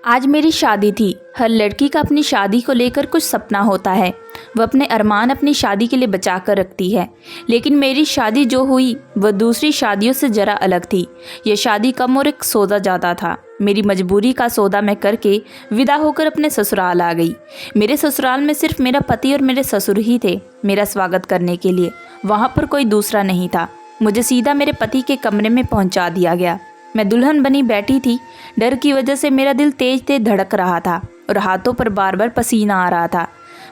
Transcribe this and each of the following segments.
आज मेरी शादी थी। हर लड़की का अपनी शादी को लेकर कुछ सपना होता है। वह अपने अरमान अपनी शादी के लिए बचा कर रखती है। लेकिन मेरी शादी जो हुई वह दूसरी शादियों से ज़रा अलग थी। यह शादी कम और एक सौदा ज़्यादा था। मेरी मजबूरी का सौदा मैं करके विदा होकर अपने ससुराल आ गई। मेरे ससुराल में सिर्फ मेरा पति और मेरे ससुर ही थे मेरा स्वागत करने के लिए। वहाँ पर कोई दूसरा नहीं था। मुझे सीधा मेरे पति के कमरे में पहुँचा दिया गया। मैं दुल्हन बनी बैठी थी। डर की वजह से मेरा दिल तेज तेज धड़क रहा था और हाथों पर बार बार पसीना आ रहा था।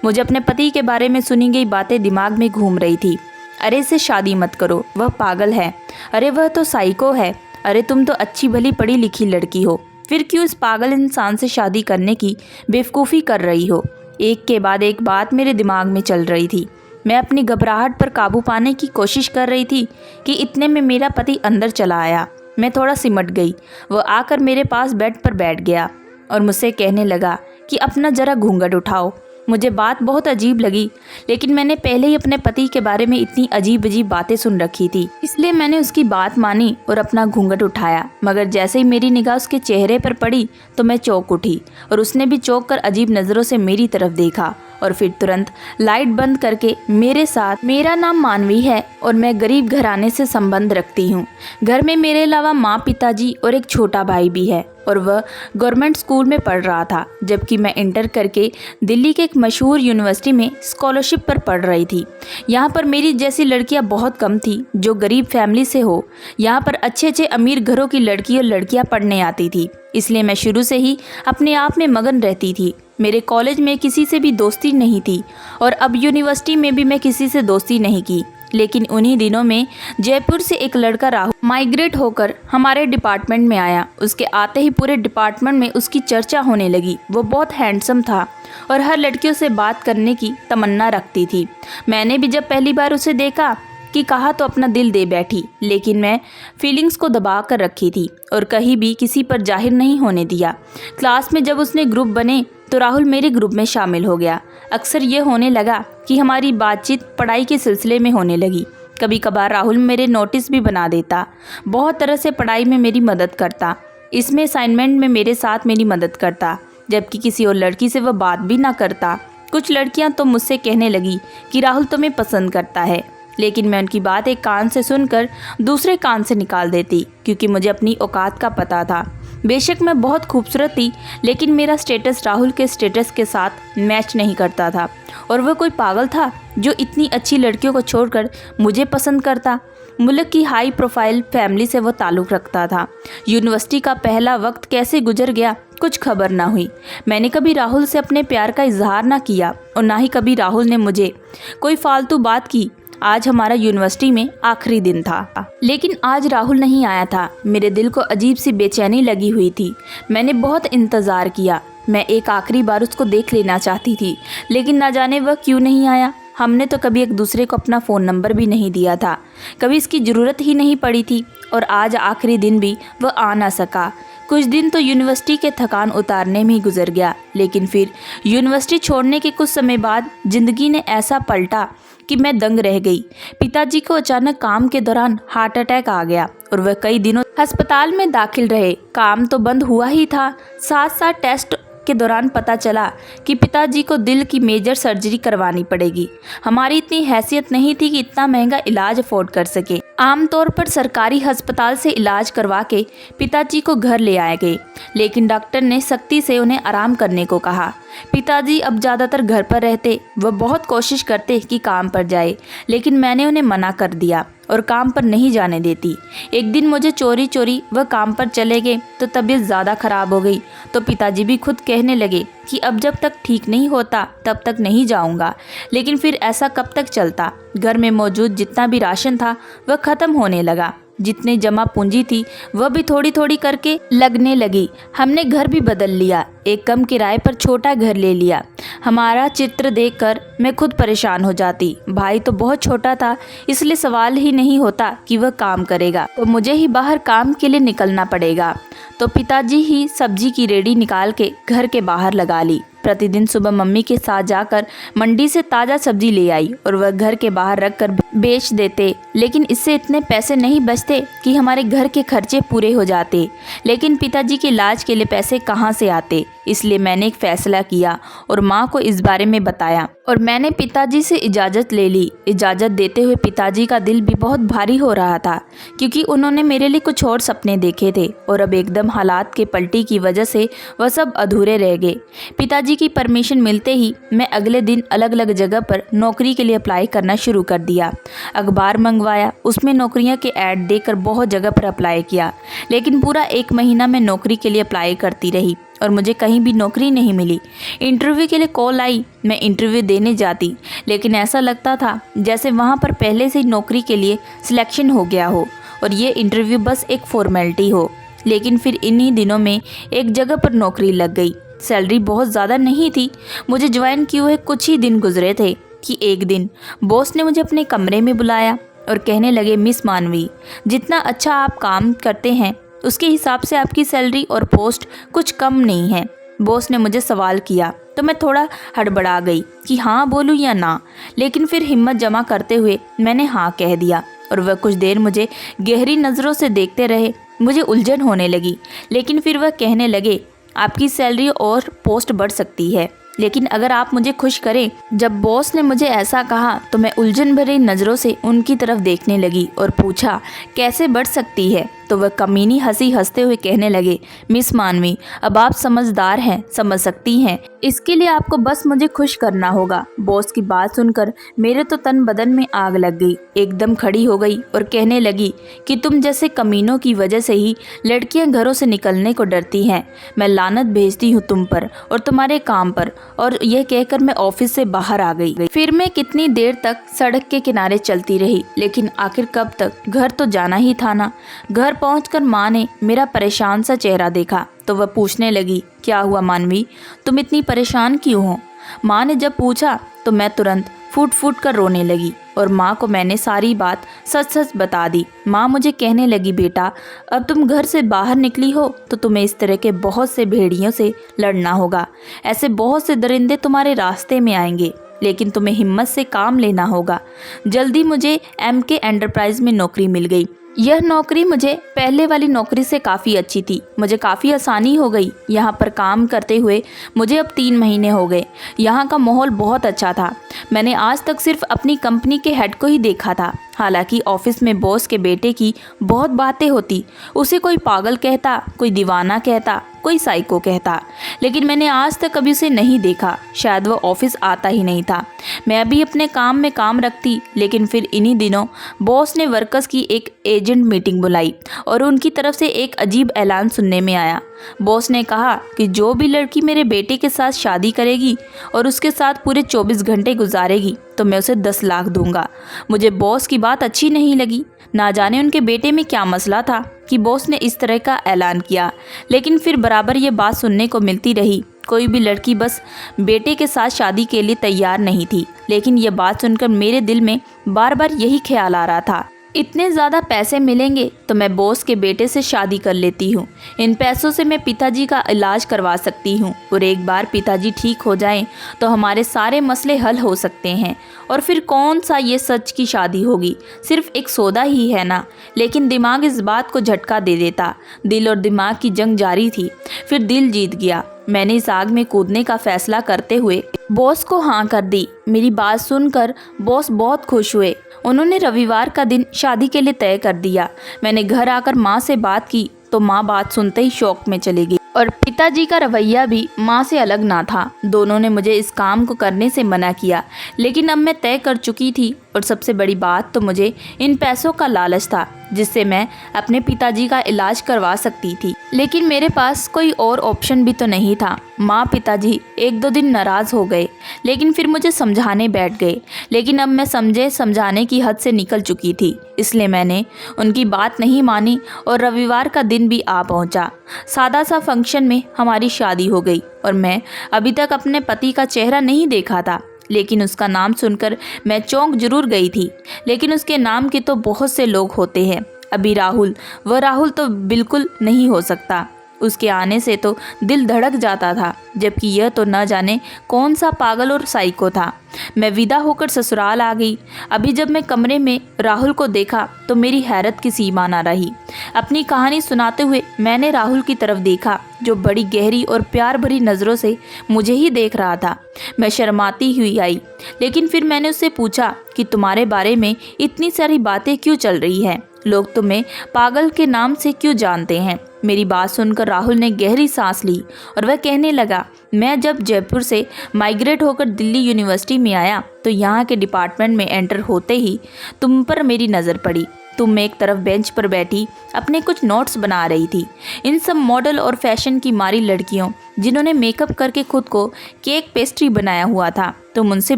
मुझे अपने पति के बारे में सुनी गई बातें दिमाग में घूम रही थी। अरे इससे शादी मत करो, वह पागल है। अरे वह तो साइको है। अरे तुम तो अच्छी भली पढ़ी लिखी लड़की हो, फिर क्यों इस पागल इंसान से शादी करने की बेवकूफ़ी कर रही हो। एक के बाद एक बात मेरे दिमाग में चल रही थी। मैं अपनी घबराहट पर काबू पाने की कोशिश कर रही थी कि इतने में मेरा पति अंदर चला आया। मैं थोड़ा सिमट गई। वह आकर मेरे पास बेड पर बैठ गया और मुझसे कहने लगा कि अपना ज़रा घूंघट उठाओ। मुझे बात बहुत अजीब लगी, लेकिन मैंने पहले ही अपने पति के बारे में इतनी अजीब अजीब बातें सुन रखी थी, इसलिए मैंने उसकी बात मानी और अपना घूंघट उठाया। मगर जैसे ही मेरी निगाह उसके चेहरे पर पड़ी तो मैं चौंक उठी और उसने भी चौंक कर अजीब नज़रों से मेरी तरफ देखा और फिर तुरंत लाइट बंद करके मेरे साथ, मेरा नाम मानवी है और मैं गरीब घराने से संबंध रखती हूँ। घर में मेरे अलावा माँ, पिताजी और एक छोटा भाई भी है और वह गवर्नमेंट स्कूल में पढ़ रहा था, जबकि मैं इंटर करके दिल्ली के एक मशहूर यूनिवर्सिटी में स्कॉलरशिप पर पढ़ रही थी। यहाँ पर मेरी जैसी लड़कियाँ बहुत कम थी जो गरीब फैमिली से हो। यहाँ पर अच्छे अच्छे अमीर घरों की लड़की और लड़कियाँ पढ़ने आती थी, इसलिए मैं शुरू से ही अपने आप में मगन रहती थी। मेरे कॉलेज में किसी से भी दोस्ती नहीं थी और अब यूनिवर्सिटी में भी मैं किसी से दोस्ती नहीं की। लेकिन उन्हीं दिनों में जयपुर से एक लड़का राहुल माइग्रेट होकर हमारे डिपार्टमेंट में आया। उसके आते ही पूरे डिपार्टमेंट में उसकी चर्चा होने लगी। वो बहुत हैंडसम था और हर लड़कियों से बात करने की तमन्ना रखती थी। मैंने भी जब पहली बार उसे देखा कि कहा तो अपना दिल दे बैठी, लेकिन मैं फीलिंग्स को दबा कर रखी थी और कहीं भी किसी पर जाहिर नहीं होने दिया। क्लास में जब उसने ग्रुप बने तो राहुल मेरे ग्रुप में शामिल हो गया। अक्सर ये होने लगा कि हमारी बातचीत पढ़ाई के सिलसिले में होने लगी। कभी कभार राहुल मेरे नोटिस भी बना देता, बहुत तरह से पढ़ाई में मेरी मदद करता, इसमें असाइनमेंट में मेरे साथ मेरी मदद करता, जबकि किसी और लड़की से वह बात भी ना करता। कुछ लड़कियां तो मुझसे कहने लगी कि राहुल तुम्हें पसंद करता है, लेकिन मैं उनकी बात एक कान से सुनकर दूसरे कान से निकाल देती, क्योंकि मुझे अपनी औकात का पता था। बेशक मैं बहुत खूबसूरत थी, लेकिन मेरा स्टेटस राहुल के स्टेटस के साथ मैच नहीं करता था और वह कोई पागल था जो इतनी अच्छी लड़कियों को छोड़कर मुझे पसंद करता। मुल्क की हाई प्रोफाइल फैमिली से वह ताल्लुक़ रखता था। यूनिवर्सिटी का पहला वक्त कैसे गुजर गया कुछ खबर ना हुई। मैंने कभी राहुल से अपने प्यार का इजहार ना किया और ना ही कभी राहुल ने मुझे कोई फालतू बात की। आज हमारा यूनिवर्सिटी में आखिरी दिन था, लेकिन आज राहुल नहीं आया था। मेरे दिल को अजीब सी बेचैनी लगी हुई थी। मैंने बहुत इंतज़ार किया। मैं एक आखिरी बार उसको देख लेना चाहती थी, लेकिन ना जाने वह क्यों नहीं आया। हमने तो कभी एक दूसरे को अपना फ़ोन नंबर भी नहीं दिया था, कभी इसकी ज़रूरत ही नहीं पड़ी थी, और आज आखिरी दिन भी वह आ ना सका। कुछ दिन तो यूनिवर्सिटी के थकान उतारने में ही गुजर गया, लेकिन फिर यूनिवर्सिटी छोड़ने के कुछ समय बाद ज़िंदगी ने ऐसा पलटा कि मैं दंग रह गई। पिताजी को अचानक काम के दौरान हार्ट अटैक आ गया और वह कई दिनों अस्पताल में दाखिल रहे। काम तो बंद हुआ ही था, साथ साथ टेस्ट के दौरान पता चला कि पिताजी को दिल की मेजर सर्जरी करवानी पड़ेगी। हमारी इतनी हैसियत नहीं थी कि इतना महंगा इलाज अफोर्ड कर सके। आमतौर पर सरकारी अस्पताल से इलाज करवा के पिताजी को घर ले आए गए, लेकिन डॉक्टर ने सख्ती से उन्हें आराम करने को कहा। पिताजी अब ज़्यादातर घर पर रहते। वह बहुत कोशिश करते कि काम पर जाए, लेकिन मैंने उन्हें मना कर दिया और काम पर नहीं जाने देती। एक दिन मुझे चोरी चोरी वह काम पर चले गए तो तबीयत ज़्यादा ख़राब हो गई, तो पिताजी भी खुद कहने लगे कि अब जब तक ठीक नहीं होता तब तक नहीं जाऊंगा। लेकिन फिर ऐसा कब तक चलता। घर में मौजूद जितना भी राशन था वह ख़त्म होने लगा। जितनी जमा पूंजी थी वह भी थोड़ी थोड़ी करके लगने लगी। हमने घर भी बदल लिया, एक कम किराए पर छोटा घर ले लिया। हमारा चित्र देखकर मैं खुद परेशान हो जाती। भाई तो बहुत छोटा था, इसलिए सवाल ही नहीं होता कि वह काम करेगा तो मुझे ही बाहर काम के लिए निकलना पड़ेगा। तो पिताजी ही सब्जी की रेडी निकाल के घर के बाहर लगा ली। प्रतिदिन सुबह मम्मी के साथ जाकर मंडी से ताज़ा सब्जी ले आई और वह घर के बाहर रख कर बेच देते, लेकिन इससे इतने पैसे नहीं बचते कि हमारे घर के खर्चे पूरे हो जाते। लेकिन पिताजी के इलाज के लिए पैसे कहाँ से आते, इसलिए मैंने एक फ़ैसला किया और माँ को इस बारे में बताया और मैंने पिताजी से इजाज़त ले ली। इजाज़त देते हुए पिताजी का दिल भी बहुत भारी हो रहा था, क्योंकि उन्होंने मेरे लिए कुछ और सपने देखे थे और अब एकदम हालात के पलटी की वजह से वह सब अधूरे रह गए। पिताजी की परमिशन मिलते ही मैं अगले दिन अलग अलग जगह पर नौकरी के लिए अप्लाई करना शुरू कर दिया। अखबार मंगवाया, उसमें नौकरियां के ऐड देकर बहुत जगह पर अप्लाई किया, लेकिन पूरा 1 महीना मैं नौकरी के लिए अप्लाई करती रही और मुझे कहीं भी नौकरी नहीं मिली। इंटरव्यू के लिए कॉल आई, मैं इंटरव्यू देने जाती, लेकिन ऐसा लगता था जैसे वहाँ पर पहले से ही नौकरी के लिए सिलेक्शन हो गया हो और ये इंटरव्यू बस एक फॉर्मेलिटी हो। लेकिन फिर इन्हीं दिनों में एक जगह पर नौकरी लग गई। सैलरी बहुत ज़्यादा नहीं थी। मुझे ज्वाइन किए हुए कुछ ही दिन गुजरे थे कि एक दिन बॉस ने मुझे अपने कमरे में बुलाया और कहने लगे, मिस मानवी, जितना अच्छा आप काम करते हैं उसके हिसाब से आपकी सैलरी और पोस्ट कुछ कम नहीं है। बॉस ने मुझे सवाल किया तो मैं थोड़ा हड़बड़ा गई कि हाँ बोलूँ या ना, लेकिन फिर हिम्मत जमा करते हुए मैंने हाँ कह दिया और वह कुछ देर मुझे गहरी नज़रों से देखते रहे। मुझे उलझन होने लगी, लेकिन फिर वह कहने लगे, आपकी सैलरी और पोस्ट बढ़ सकती है, लेकिन अगर आप मुझे खुश करें। जब बॉस ने मुझे ऐसा कहा तो मैं उलझन भरी नज़रों से उनकी तरफ देखने लगी और पूछा, कैसे बढ़ सकती है? तो वह कमीनी हंसी हंसते हुए कहने लगे, मिस मानवी, अब आप समझदार हैं, समझ सकती हैं, इसके लिए आपको बस मुझे खुश करना होगा। बॉस की बात सुनकर मेरे तो तन बदन में आग लग गई। एकदम खड़ी हो गई और कहने लगी कि तुम जैसे कमीनों की वजह से ही लड़कियां घरों से निकलने को डरती हैं। मैं लानत भेजती हूँ तुम पर और तुम्हारे काम पर। और यह कहकर मैं ऑफिस से बाहर आ गई। फिर मैं कितनी देर तक सड़क के किनारे चलती रही, लेकिन आखिर कब तक, घर तो जाना ही था ना। घर पहुंचकर माँ ने मेरा परेशान सा चेहरा देखा तो वह पूछने लगी, क्या हुआ मानवी, तुम इतनी परेशान क्यों हो? माँ ने जब पूछा तो मैं तुरंत फूट फूट कर रोने लगी और माँ को मैंने सारी बात सच सच बता दी। माँ मुझे कहने लगी, बेटा, अब तुम घर से बाहर निकली हो तो तुम्हें इस तरह के बहुत से भेड़ियों से लड़ना होगा। ऐसे बहुत से दरिंदे तुम्हारे रास्ते में आएंगे, लेकिन तुम्हें हिम्मत से काम लेना होगा। जल्दी मुझे MK एंटरप्राइज में नौकरी मिल गई। यह नौकरी मुझे पहले वाली नौकरी से काफ़ी अच्छी थी। मुझे काफ़ी आसानी हो गई। यहाँ पर काम करते हुए मुझे अब 3 महीने हो गए। यहाँ का माहौल बहुत अच्छा था। मैंने आज तक सिर्फ अपनी कंपनी के हेड को ही देखा था। हालांकि ऑफिस में बॉस के बेटे की बहुत बातें होती। उसे कोई पागल कहता, कोई दीवाना कहता, कोई साइको कहता, लेकिन मैंने आज तक कभी उसे नहीं देखा। शायद वह ऑफिस आता ही नहीं था। मैं भी अपने काम में काम रखती, लेकिन फिर इन्हीं दिनों बॉस ने वर्कर्स की एक एजेंट मीटिंग बुलाई और उनकी तरफ से एक अजीब ऐलान सुनने में आया। बॉस ने कहा कि जो भी लड़की मेरे बेटे के साथ शादी करेगी और उसके साथ पूरे 24 घंटे गुजारेगी तो मैं उसे 10 लाख दूंगा। मुझे बॉस की बात अच्छी नहीं लगी। ना जाने उनके बेटे में क्या मसला था कि बॉस ने इस तरह का ऐलान किया, लेकिन फिर बराबर ये बात सुनने को मिलती रही। कोई भी लड़की बस बेटे के साथ शादी के लिए तैयार नहीं थी, लेकिन ये बात सुनकर मेरे दिल में बार बार यही ख्याल आ रहा था, इतने ज़्यादा पैसे मिलेंगे तो मैं बॉस के बेटे से शादी कर लेती हूँ। इन पैसों से मैं पिताजी का इलाज करवा सकती हूँ और एक बार पिताजी ठीक हो जाएं तो हमारे सारे मसले हल हो सकते हैं। और फिर कौन सा ये सच की शादी होगी, सिर्फ एक सौदा ही है ना। लेकिन दिमाग इस बात को झटका दे देता। दिल और दिमाग की जंग जारी थी। फिर दिल जीत गया। मैंने इस आग में कूदने का फैसला करते हुए बॉस को हाँ कर दी। मेरी बात सुनकर बॉस बहुत खुश हुए। उन्होंने रविवार का दिन शादी के लिए तय कर दिया। मैंने घर आकर माँ से बात की तो माँ बात सुनते ही शौक में चली गई और पिताजी का रवैया भी माँ से अलग ना था। दोनों ने मुझे इस काम को करने से मना किया, लेकिन अब मैं तय कर चुकी थी और सबसे बड़ी बात तो मुझे इन पैसों का लालच था जिससे मैं अपने पिताजी का इलाज करवा सकती थी। लेकिन मेरे पास कोई और ऑप्शन भी तो नहीं था। माँ पिताजी 1-2 दिन नाराज़ हो गए, लेकिन फिर मुझे समझाने बैठ गए। लेकिन अब मैं समझाने की हद से निकल चुकी थी, इसलिए मैंने उनकी बात नहीं मानी और रविवार का दिन भी आ पहुंचा। सादा सा फंक्शन में हमारी शादी हो गई और मैं अभी तक अपने पति का चेहरा नहीं देखा था, लेकिन उसका नाम सुनकर मैं चौंक जरूर गई थी। लेकिन उसके नाम के तो बहुत से लोग होते हैं। अभी राहुल, वह राहुल तो बिल्कुल नहीं हो सकता। उसके आने से तो दिल धड़क जाता था, जबकि यह तो न जाने कौन सा पागल और साइको था। मैं विदा होकर ससुराल आ गई। अभी जब मैं कमरे में राहुल को देखा तो मेरी हैरत की सीमा न रही। अपनी कहानी सुनाते हुए मैंने राहुल की तरफ देखा, जो बड़ी गहरी और प्यार भरी नज़रों से मुझे ही देख रहा था। मैं शर्माती हुई आई, लेकिन फिर मैंने उससे पूछा कि तुम्हारे बारे में इतनी सारी बातें क्यों चल रही है, लोग तुम्हें पागल के नाम से क्यों जानते हैं। मेरी बात सुनकर राहुल ने गहरी सांस ली और वह कहने लगा, मैं जब जयपुर से माइग्रेट होकर दिल्ली यूनिवर्सिटी में आया तो यहाँ के डिपार्टमेंट में एंटर होते ही तुम पर मेरी नज़र पड़ी। तुम एक तरफ बेंच पर बैठी अपने कुछ नोट्स बना रही थी। इन सब मॉडल और फैशन की मारी लड़कियों जिन्होंने मेकअप करके खुद को केक पेस्ट्री बनाया हुआ था, तुम उनसे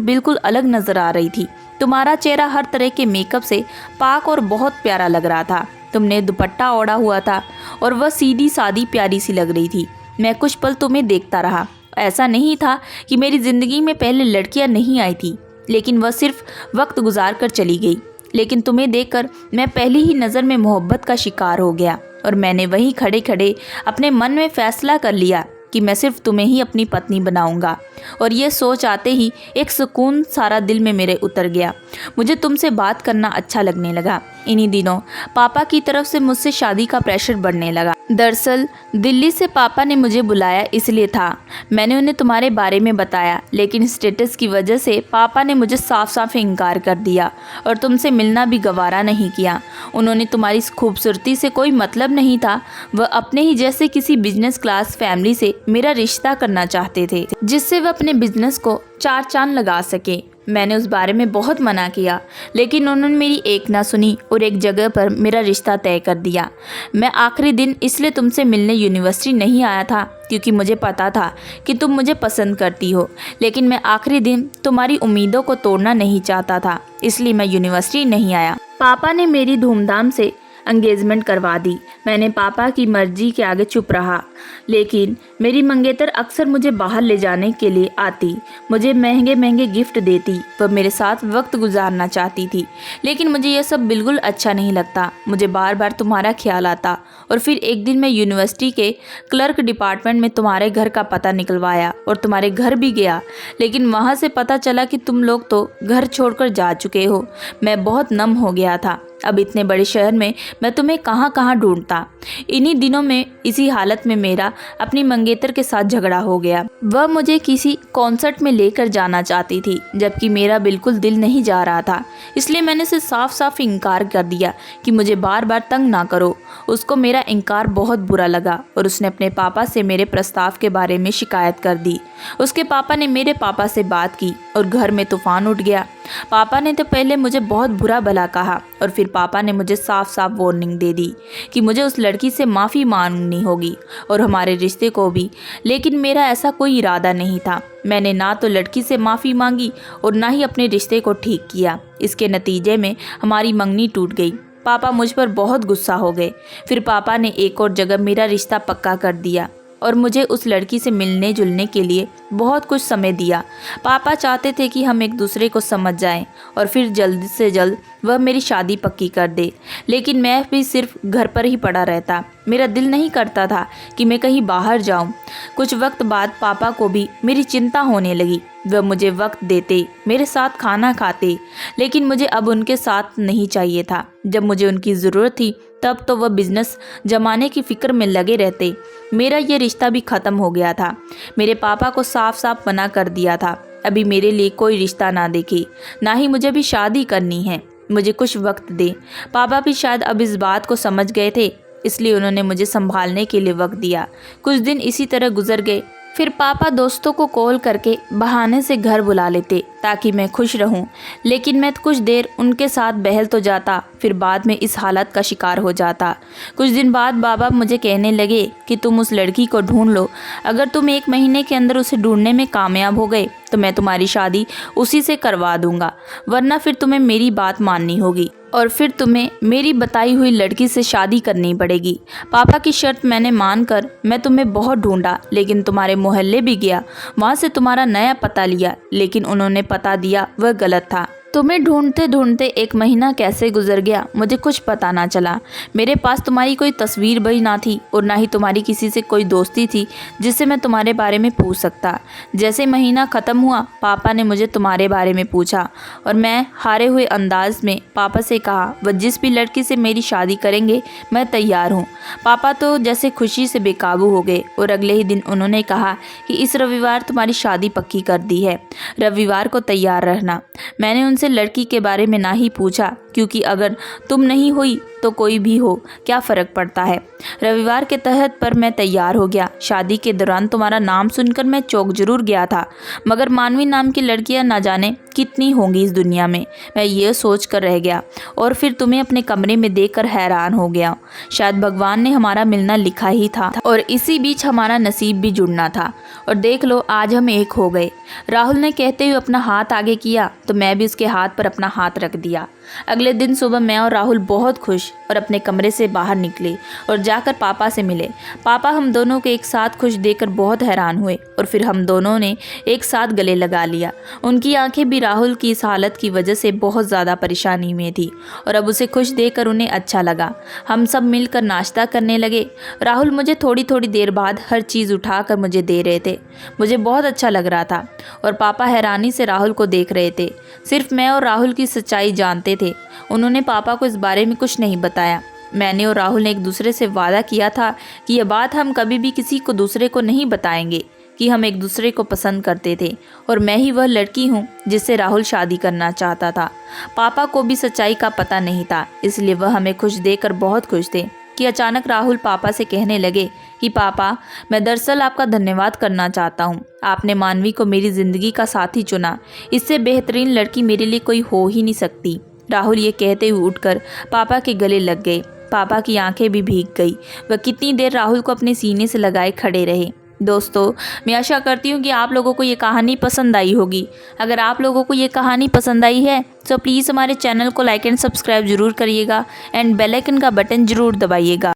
बिल्कुल अलग नज़र आ रही थी। तुम्हारा चेहरा हर तरह के मेकअप से पाक और बहुत प्यारा लग रहा था। तुमने दुपट्टा ओढ़ा हुआ था और वह सीधी सादी प्यारी सी लग रही थी। मैं कुछ पल तुम्हें देखता रहा। ऐसा नहीं था कि मेरी ज़िंदगी में पहले लड़कियां नहीं आई थी, लेकिन वह सिर्फ वक्त गुजार कर चली गई। लेकिन तुम्हें देखकर मैं पहली ही नज़र में मोहब्बत का शिकार हो गया और मैंने वहीं खड़े खड़े अपने मन में फैसला कर लिया कि मैं सिर्फ तुम्हें ही अपनी पत्नी बनाऊंगा। और ये सोच आते ही एक सुकून सारा दिल में मेरे उतर गया। मुझे तुमसे बात करना अच्छा लगने लगा। इन्हीं दिनों पापा की तरफ से मुझसे शादी का प्रेशर बढ़ने लगा। दरअसल दिल्ली से पापा ने मुझे बुलाया इसलिए था। मैंने उन्हें तुम्हारे बारे में बताया, लेकिन स्टेटस की वजह से पापा ने मुझे साफ साफ इनकार कर दिया और तुमसे मिलना भी गवारा नहीं किया। उन्होंने तुम्हारी खूबसूरती से कोई मतलब नहीं था। वह अपने ही जैसे किसी बिजनेस क्लास फैमिली से मेरा रिश्ता करना चाहते थे, जिससे वह अपने बिजनेस को चार चांद लगा सके। मैंने उस बारे में बहुत मना किया, लेकिन उन्होंने मेरी एक ना सुनी और एक जगह पर मेरा रिश्ता तय कर दिया। मैं आखिरी दिन इसलिए तुमसे मिलने यूनिवर्सिटी नहीं आया था क्योंकि मुझे पता था कि तुम मुझे पसंद करती हो, लेकिन मैं आखिरी दिन तुम्हारी उम्मीदों को तोड़ना नहीं चाहता था, इसलिए मैं यूनिवर्सिटी नहीं आया। पापा ने मेरी धूमधाम से एंगेजमेंट करवा दी। मैंने पापा की मर्जी के आगे चुप रहा, लेकिन मेरी मंगेतर अक्सर मुझे बाहर ले जाने के लिए आती, मुझे महंगे महंगे गिफ्ट देती, वह मेरे साथ वक्त गुजारना चाहती थी। लेकिन मुझे यह सब बिल्कुल अच्छा नहीं लगता। मुझे बार बार तुम्हारा ख्याल आता। और फिर एक दिन मैं यूनिवर्सिटी के क्लर्क डिपार्टमेंट में तुम्हारे घर का पता निकलवाया और तुम्हारे घर भी गया, लेकिन वहाँ से पता चला कि तुम लोग तो घर छोड़कर जा चुके हो। मैं बहुत नम हो गया था। अब इतने बड़े शहर में मैं तुम्हें कहाँ कहाँ ढूंढता। इन्हीं दिनों में इसी हालत में मेरा अपनी मंगेतर के साथ झगड़ा हो गया। वह मुझे किसी कॉन्सर्ट में लेकर जाना चाहती थी, जबकि मेरा बिल्कुल दिल नहीं जा रहा था। इसलिए मैंने उसे साफ साफ इनकार कर दिया कि मुझे बार बार तंग ना करो। उसको मेरा इनकार बहुत बुरा लगा और उसने अपने पापा से मेरे प्रस्ताव के बारे में शिकायत कर दी। उसके पापा ने मेरे पापा से बात की और घर में तूफान उठ गया। पापा ने तो पहले मुझे बहुत बुरा भला कहा और फिर पापा ने मुझे साफ साफ वार्निंग दे दी कि मुझे उस लड़की से माफ़ी मांगनी होगी और हमारे रिश्ते को भी। लेकिन मेरा ऐसा कोई इरादा नहीं था। मैंने ना तो लड़की से माफ़ी मांगी और ना ही अपने रिश्ते को ठीक किया। इसके नतीजे में हमारी मंगनी टूट गई। पापा मुझ पर बहुत गुस्सा हो गए। फिर पापा ने एक और जगह मेरा रिश्ता पक्का कर दिया और मुझे उस लड़की से मिलने जुलने के लिए बहुत कुछ समय दिया। पापा चाहते थे कि हम एक दूसरे को समझ जाएं और फिर जल्द से जल्द वह मेरी शादी पक्की कर दे। लेकिन मैं भी सिर्फ घर पर ही पड़ा रहता। मेरा दिल नहीं करता था कि मैं कहीं बाहर जाऊं। कुछ वक्त बाद पापा को भी मेरी चिंता होने लगी। वह मुझे वक्त देते, मेरे साथ खाना खाते, लेकिन मुझे अब उनके साथ नहीं चाहिए था। जब मुझे उनकी ज़रूरत थी तब तो वह बिजनेस जमाने की फ़िक्र में लगे रहते। मेरा ये रिश्ता भी ख़त्म हो गया था। मेरे पापा को साफ साफ मना कर दिया था, अभी मेरे लिए कोई रिश्ता ना देखे, ना ही मुझे भी शादी करनी है। मुझे कुछ वक्त दे। पापा भी शायद अब इस बात को समझ गए थे, इसलिए उन्होंने मुझे संभालने के लिए वक्त दिया। कुछ दिन इसी तरह गुजर गए। फिर पापा दोस्तों को कॉल करके बहाने से घर बुला लेते ताकि मैं खुश रहूं, लेकिन मैं कुछ देर उनके साथ बहल तो जाता, फिर बाद में इस हालत का शिकार हो जाता। कुछ दिन बाद बाबा मुझे कहने लगे कि तुम उस लड़की को ढूंढ लो। अगर तुम 1 महीने के अंदर उसे ढूंढने में कामयाब हो गए तो मैं तुम्हारी शादी उसी से करवा दूंगा, वरना फिर तुम्हें मेरी बात माननी होगी और फिर तुम्हें मेरी बताई हुई लड़की से शादी करनी पड़ेगी। पापा की शर्त मैंने मानकर मैं तुम्हें बहुत ढूंढा, लेकिन तुम्हारे मोहल्ले भी गया, वहाँ से तुम्हारा नया पता लिया, लेकिन उन्होंने पता दिया वह गलत था। तुम्हें ढूंढते ढूंढते एक महीना कैसे गुजर गया मुझे कुछ पता ना चला। मेरे पास तुम्हारी कोई तस्वीर भी ना थी और ना ही तुम्हारी किसी से कोई दोस्ती थी जिससे मैं तुम्हारे बारे में पूछ सकता। जैसे महीना ख़त्म हुआ पापा ने मुझे तुम्हारे बारे में पूछा और मैं हारे हुए अंदाज में पापा से कहा वह जिस भी लड़की से मेरी शादी करेंगे मैं तैयार हूँ। पापा तो जैसे खुशी से बेकाबू हो गए और अगले ही दिन उन्होंने कहा कि इस रविवार तुम्हारी शादी पक्की कर दी है, रविवार को तैयार रहना। मैंने उनसे लड़की के बारे में ना ही पूछा क्योंकि अगर तुम नहीं हुई तो कोई भी हो क्या फ़र्क पड़ता है। रविवार के तहत पर मैं तैयार हो गया। शादी के दौरान तुम्हारा नाम सुनकर मैं चौंक जरूर गया था, मगर मानवी नाम की लड़कियां ना जाने कितनी होंगी इस दुनिया में, मैं ये सोच कर रह गया और फिर तुम्हें अपने कमरे में देखकर हैरान हो गया। शायद भगवान ने हमारा मिलना लिखा ही था और इसी बीच हमारा नसीब भी जुड़ना था और देख लो आज हम एक हो गए। राहुल ने कहते हुए अपना हाथ आगे किया तो मैं भी उसके हाथ पर अपना हाथ रख दिया। अगले दिन सुबह मैं और राहुल बहुत खुश और अपने कमरे से बाहर निकले और जाकर पापा से मिले। पापा हम दोनों को एक साथ खुश देखकर बहुत हैरान हुए और फिर हम दोनों ने एक साथ गले लगा लिया। उनकी आंखें भी राहुल की इस हालत की वजह से बहुत ज़्यादा परेशानी में थी और अब उसे खुश देखकर उन्हें अच्छा लगा। हम सब मिलकर नाश्ता करने लगे। राहुल मुझे थोड़ी थोड़ी देर बाद हर चीज़ उठाकर मुझे दे रहे थे। मुझे बहुत अच्छा लग रहा था और पापा हैरानी से राहुल को देख रहे थे। सिर्फ मैं और राहुल की सच्चाई जानते थे। उन्होंने पापा को इस बारे में कुछ नहीं बताया। मैंने और राहुल ने एक दूसरे से वादा किया था कि यह बात हम कभी भी किसी को दूसरे को नहीं बताएंगे कि हम एक दूसरे को पसंद करते थे और मैं ही वह लड़की हूँ जिससे राहुल शादी करना चाहता था। पापा को भी सच्चाई का पता नहीं था, इसलिए वह हमें खुश देखकर बहुत खुश थे कि अचानक राहुल पापा से कहने लगे कि पापा मैं दरअसल आपका धन्यवाद करना चाहता हूँ। आपने मानवी को मेरी ज़िंदगी का साथी चुना। इससे बेहतरीन लड़की मेरे लिए कोई हो ही नहीं सकती। राहुल ये कहते हुए उठकर पापा के गले लग गए। पापा की आंखें भी भीग गई। वह कितनी देर राहुल को अपने सीने से लगाए खड़े रहे। दोस्तों मैं आशा करती हूँ कि आप लोगों को ये कहानी पसंद आई होगी। अगर आप लोगों को ये कहानी पसंद आई है तो प्लीज़ हमारे चैनल को लाइक एंड सब्सक्राइब जरूर करिएगा एंड बेल आइकन का बटन जरूर दबाइएगा।